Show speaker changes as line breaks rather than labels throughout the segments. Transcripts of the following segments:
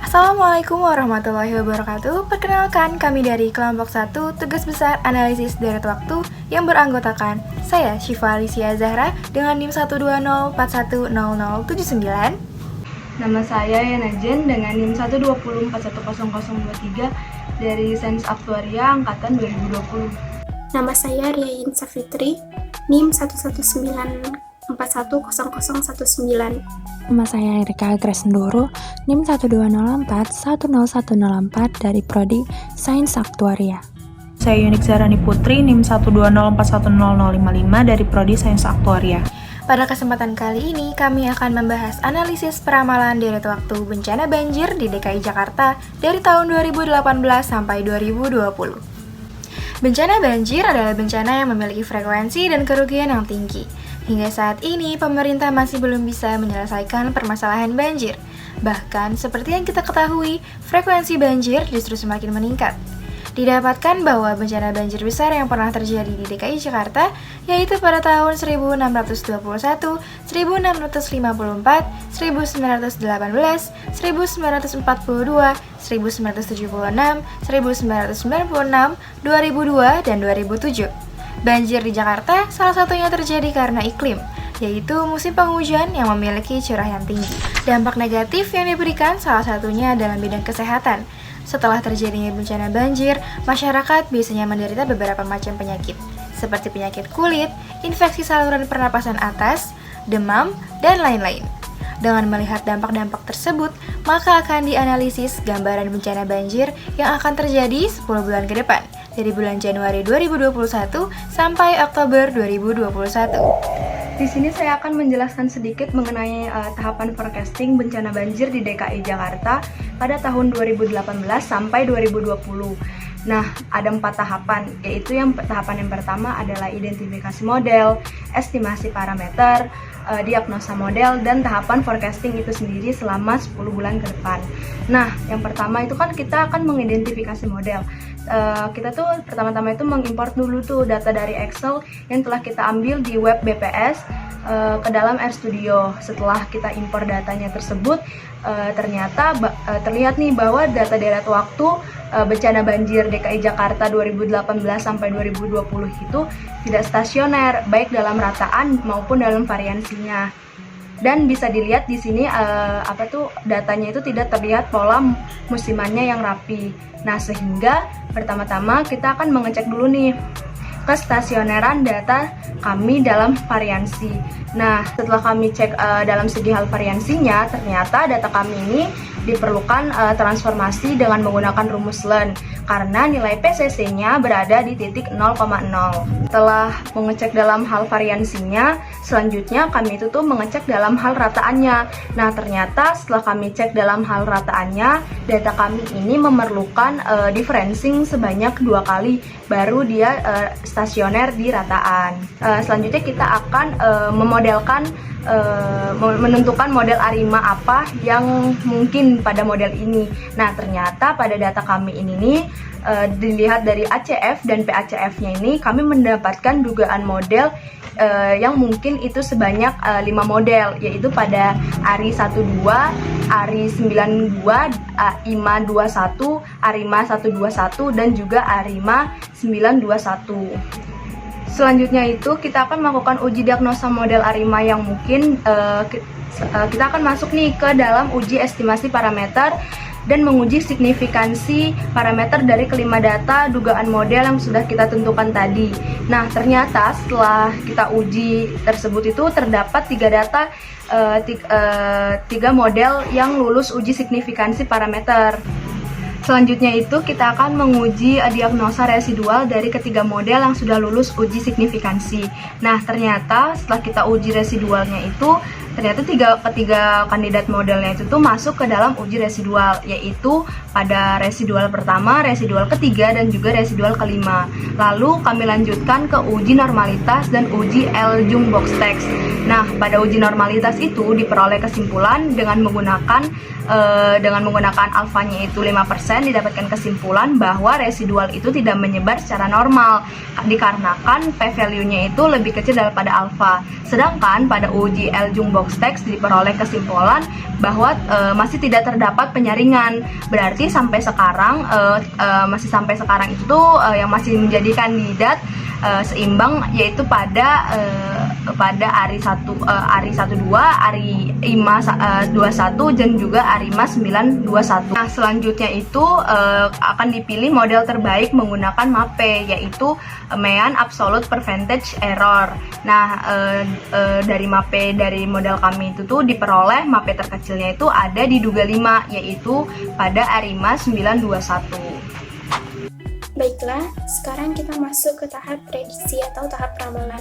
Assalamualaikum warahmatullahi wabarakatuh. Perkenalkan, kami dari kelompok 1 Tugas Besar Analisis Deret Waktu yang beranggotakan saya Syifa Alicia Zahra dengan NIM 120410079.
Nama saya Yana Jen dengan NIM 120410023 dari Sains Aktuaria Angkatan 2020.
Nama saya Riayin Safitri, NIM 119410019.
Nama saya Erika Gresendoro, NIM 120410104 dari Prodi Sains Aktuaria.
Saya Yunik Zarani Putri, NIM 120410055 dari Prodi Sains Aktuaria.
Pada kesempatan kali ini, kami akan membahas analisis peramalan deret waktu bencana banjir di DKI Jakarta dari tahun 2018 sampai 2020. Bencana banjir adalah bencana yang memiliki frekuensi dan kerugian yang tinggi. Hingga saat ini, pemerintah masih belum bisa menyelesaikan permasalahan banjir. Bahkan, seperti yang kita ketahui, frekuensi banjir justru semakin meningkat. Didapatkan bahwa bencana banjir besar yang pernah terjadi di DKI Jakarta, yaitu pada tahun 1621, 1654, 1918, 1942, 1976, 1996, 2002, dan 2007. Banjir di Jakarta salah satunya terjadi karena iklim, yaitu musim penghujan yang memiliki curah yang tinggi. Dampak negatif yang diberikan salah satunya dalam bidang kesehatan. Setelah terjadinya bencana banjir, masyarakat biasanya menderita beberapa macam penyakit, seperti penyakit kulit, infeksi saluran pernapasan atas, demam, dan lain-lain. Dengan melihat dampak-dampak tersebut, maka akan dianalisis gambaran bencana banjir yang akan terjadi 10 bulan ke depan, dari bulan Januari 2021 sampai Oktober 2021.
Di sini saya akan menjelaskan sedikit mengenai tahapan forecasting bencana banjir di DKI Jakarta pada tahun 2018 sampai 2020. Nah, ada 4 tahapan, yaitu tahapan yang pertama adalah identifikasi model, estimasi parameter, diagnosa model, dan tahapan forecasting itu sendiri selama 10 bulan ke depan. Nah, yang pertama itu kan kita akan mengidentifikasi model. Kita tuh pertama-tama itu mengimport dulu tuh data dari Excel yang telah kita ambil di web BPS ke dalam RStudio. Setelah kita impor datanya tersebut, ternyata terlihat nih bahwa data deret waktu bencana banjir DKI Jakarta 2018 sampai 2020 itu tidak stasioner, baik dalam rataan maupun dalam variansinya. Dan bisa dilihat di sini datanya itu tidak terlihat pola musimannya yang rapi. Nah, sehingga pertama-tama kita akan mengecek dulu nih kestasioneran data kami dalam variansi. Nah, setelah kami cek dalam segi hal variansinya, ternyata data kami ini diperlukan transformasi dengan menggunakan rumus LEARN karena nilai PCC-nya berada di titik 0,0. Setelah mengecek dalam hal variansinya, selanjutnya kami itu mengecek dalam hal rataannya. Nah, ternyata setelah kami cek dalam hal rataannya, data kami ini memerlukan differencing sebanyak 2 kali baru dia stasioner di rataan. Selanjutnya kita akan menentukan model ARIMA apa yang mungkin pada model ini. Nah, ternyata pada data kami ini nih, dilihat dari ACF dan PACF-nya ini, kami mendapatkan dugaan model yang mungkin itu sebanyak 5 model, yaitu pada ARI 12, ARI 92, AIMA 21, ARIMA 121, dan juga ARIMA 921. Selanjutnya itu kita akan melakukan uji diagnosa model ARIMA yang mungkin kita akan masuk nih ke dalam uji estimasi parameter dan menguji signifikansi parameter dari kelima data dugaan model yang sudah kita tentukan tadi. Nah, ternyata setelah kita uji tersebut itu terdapat 3 model yang lulus uji signifikansi parameter. Selanjutnya itu kita akan menguji diagnosa residual dari ketiga model yang sudah lulus uji signifikansi. Nah, ternyata setelah kita uji residualnya itu, ternyata ketiga kandidat modelnya itu masuk ke dalam uji residual, yaitu pada residual pertama, residual ketiga, dan juga residual kelima. Lalu kami lanjutkan ke uji normalitas dan uji L-Jung-Box-Text. Nah, pada uji normalitas itu diperoleh kesimpulan dengan menggunakan alfanya itu 5%, didapatkan kesimpulan bahwa residual itu tidak menyebar secara normal dikarenakan p-value-nya itu lebih kecil daripada alfa. Sedangkan pada uji L-Jung box text diperoleh kesimpulan bahwa masih tidak terdapat penyaringan. Berarti sampai sekarang itu tuh yang masih menjadi kandidat seimbang yaitu pada ARI 12, ARI 5 21 dan juga ARI 9 21. Nah, selanjutnya itu akan dipilih model terbaik menggunakan MAPE, yaitu Mean Absolute Percentage Error. Nah, dari MAPE dari model kami itu tuh diperoleh MAPE terkecilnya itu ada di Duga 5, yaitu pada ARI 9 21.
Baiklah, sekarang kita masuk ke tahap prediksi atau tahap ramalan.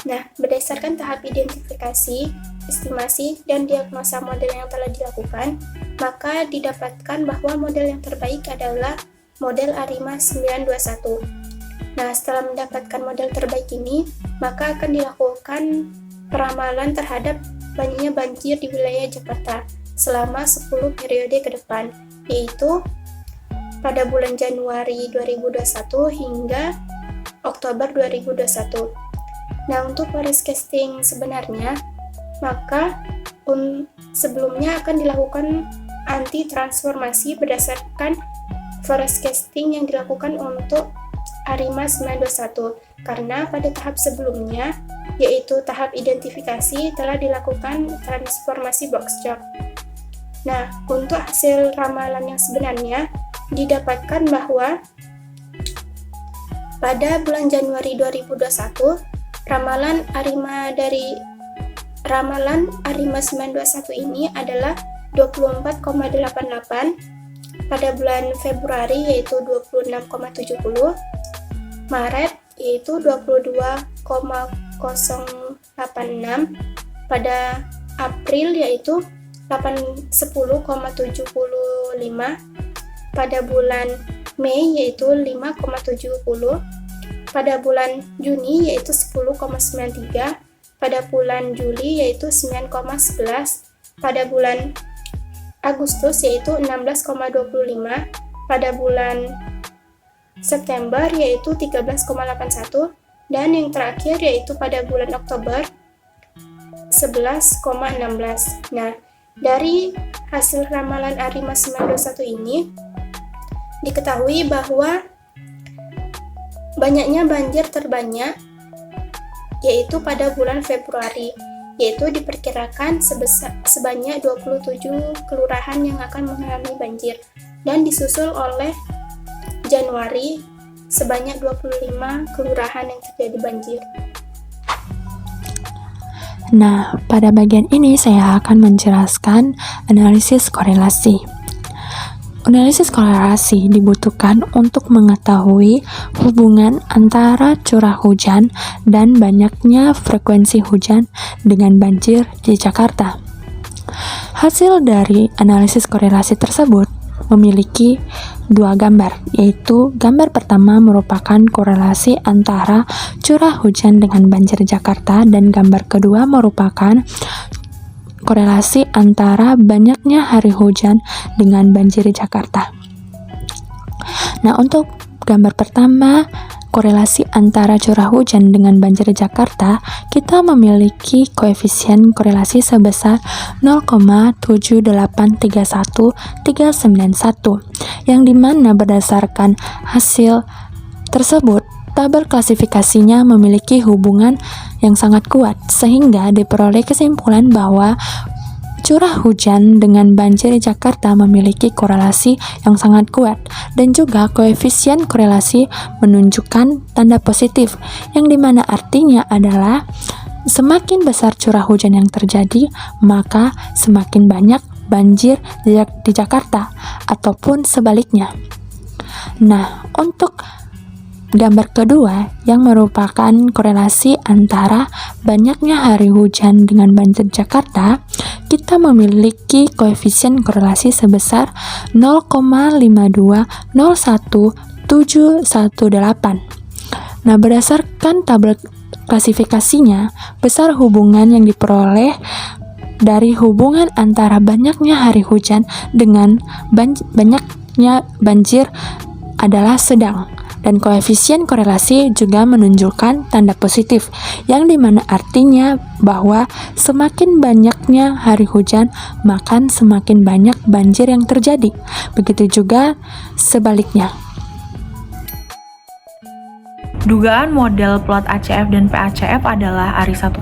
Nah, berdasarkan tahap identifikasi, estimasi, dan diagnosa model yang telah dilakukan, maka didapatkan bahwa model yang terbaik adalah model ARIMA 921. Nah, setelah mendapatkan model terbaik ini, maka akan dilakukan peramalan terhadap banyaknya banjir di wilayah Jakarta selama 10 periode ke depan, yaitu pada bulan Januari 2021 hingga Oktober 2021. Nah, untuk forecasting sebenarnya, maka sebelumnya akan dilakukan anti-transformasi berdasarkan forecasting yang dilakukan untuk ARIMA 921, karena pada tahap sebelumnya, yaitu tahap identifikasi, telah dilakukan transformasi box job. Nah, untuk hasil ramalan yang sebenarnya, didapatkan bahwa pada bulan Januari 2021, ramalan ARIMA 921 ini adalah 24,88, pada bulan Februari yaitu 26,70, Maret yaitu 22,086, pada April yaitu 10,75, pada bulan Mei yaitu 5,70, pada bulan Juni yaitu 10,93, pada bulan Juli yaitu 9,11, pada bulan Agustus yaitu 16,25, pada bulan September yaitu 13,81, dan yang terakhir yaitu pada bulan Oktober 11,16. Nah, dari hasil ramalan ARIMA 921 ini diketahui bahwa banyaknya banjir terbanyak yaitu pada bulan Februari, yaitu diperkirakan sebanyak 27 kelurahan yang akan mengalami banjir, dan disusul oleh Januari sebanyak 25 kelurahan yang terjadi banjir.
Nah, pada bagian ini saya akan menjelaskan analisis korelasi. Analisis korelasi dibutuhkan untuk mengetahui hubungan antara curah hujan dan banyaknya frekuensi hujan dengan banjir di Jakarta. Hasil dari analisis korelasi tersebut memiliki dua gambar, yaitu gambar pertama merupakan korelasi antara curah hujan dengan banjir Jakarta, dan gambar kedua merupakan korelasi antara banyaknya hari hujan dengan banjir Jakarta. Nah, untuk gambar pertama, korelasi antara curah hujan dengan banjir Jakarta, kita memiliki koefisien korelasi sebesar 0,7831391, yang dimana berdasarkan hasil tersebut, tabel klasifikasinya memiliki hubungan yang sangat kuat, sehingga diperoleh kesimpulan bahwa curah hujan dengan banjir Jakarta memiliki korelasi yang sangat kuat, dan juga koefisien korelasi menunjukkan tanda positif, yang dimana artinya adalah semakin besar curah hujan yang terjadi, maka semakin banyak banjir di Jakarta, ataupun sebaliknya. Nah, untuk gambar kedua yang merupakan korelasi antara banyaknya hari hujan dengan banjir Jakarta, kita memiliki koefisien korelasi sebesar 0,5201718. Nah, berdasarkan tabel klasifikasinya, besar hubungan yang diperoleh dari hubungan antara banyaknya hari hujan dengan banyaknya banjir adalah sedang. Dan koefisien korelasi juga menunjukkan tanda positif, yang dimana artinya bahwa semakin banyaknya hari hujan, maka semakin banyak banjir yang terjadi. Begitu juga sebaliknya.
Dugaan model plot ACF dan PACF adalah ARI 1,2,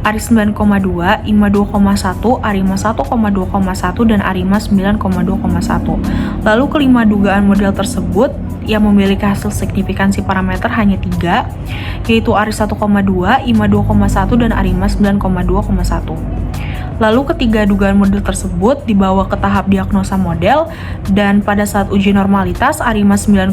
ARI 9,2, IMA 2,1, ARIMA 1,2,1, dan ARIMA 9,2,1. Lalu kelima dugaan model tersebut yang memiliki hasil signifikansi parameter hanya 3, yaitu ARI 1,2, IMA 2,1, dan ARIMA 9,2,1. Lalu ketiga dugaan model tersebut dibawa ke tahap diagnosa model, dan pada saat uji normalitas ARIMA 9,2,1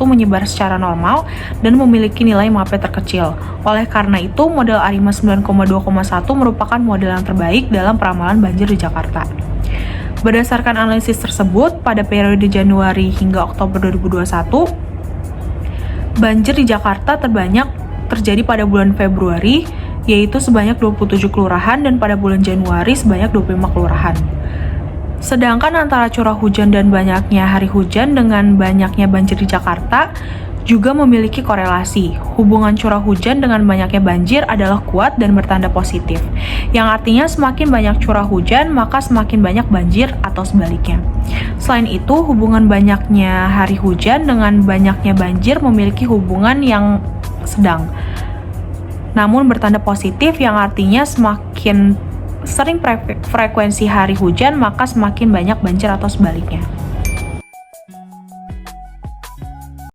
menyebar secara normal dan memiliki nilai MAP terkecil. Oleh karena itu, model ARIMA 9,2,1 merupakan model yang terbaik dalam peramalan banjir di Jakarta. Berdasarkan analisis tersebut, pada periode Januari hingga Oktober 2021, banjir di Jakarta terbanyak terjadi pada bulan Februari, yaitu sebanyak 27 kelurahan, dan pada bulan Januari sebanyak 25 kelurahan. Sedangkan antara curah hujan dan banyaknya hari hujan dengan banyaknya banjir di Jakarta juga memiliki korelasi. Hubungan curah hujan dengan banyaknya banjir adalah kuat dan bertanda positif, yang artinya semakin banyak curah hujan, maka semakin banyak banjir atau sebaliknya. Selain itu, hubungan banyaknya hari hujan dengan banyaknya banjir memiliki hubungan yang sedang, namun bertanda positif, yang artinya semakin sering frekuensi hari hujan, maka semakin banyak banjir atau sebaliknya.